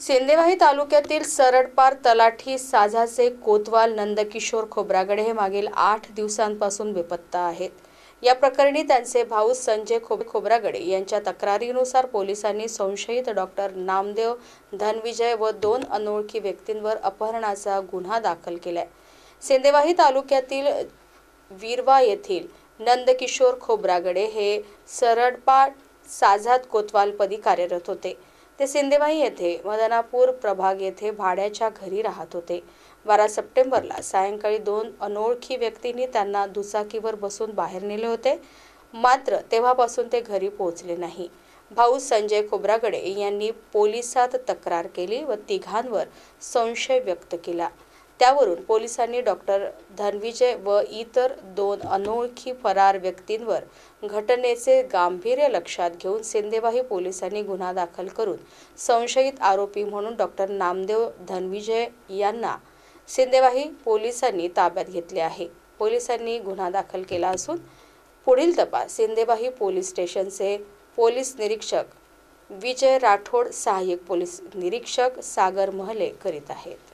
सिंदेवाही तालुक्यातील सरडपार तलाठी साजाचे कोतवाल नंदकिशोर खोब्रागडे हे मागील 8 दिवसांपासून बेपत्ता आहेत। या प्रकरणी त्यांचे भाऊ संजय खोब्रागडे यांच्या तक्रारीनुसार पोलिसांनी संशयित डॉक्टर नामदेव धनविजय व 2 अनोळखी व्यक्तींवर अपहरणाचा गुन्हा दाखल केलाय। सिंदेवाही तालुक्यातील वीरवा येथील नंदकिशोर खोब्रागडे हे सरडपार साजात कोतवालपदी कार्यरत होते। ते सिंदेवाही येथे मदनापूर प्रभाग येथे भाड्याच्या घरी राहत होते। 12 सप्टेंबरला सायंकाळी 2 अनोळखी व्यक्तींनी त्यांना दुचाकीवर बसून बाहेर नेले होते, मात्र तेव्हापासून ते घरी पोहोचले नाही। भाऊ संजय खोब्रागडे यांनी पोलिसात तक्रार केली व तिघांवर संशय व्यक्त केला। त्यावरून पोलिसांनी डॉक्टर धनविजय व इतर 2 अनोळखी फरार व्यक्तींवर घटनेचे गांभीर्य लक्षात घेऊन सिंदेवाही पोलिसांनी गुन्हा दाखल करून संशयित आरोपी म्हणून डॉक्टर नामदेव धनविजय यांना सिंदेवाही पोलिसांनी ताब्यात घेतले आहे। पोलिसांनी गुन्हा दाखल केला असून पुढील तपास सिंदेवाही पोलीस स्टेशनचे पोलीस निरीक्षक विजय राठोड, सहाय्यक पोलीस निरीक्षक सागर महले करीत आहेत।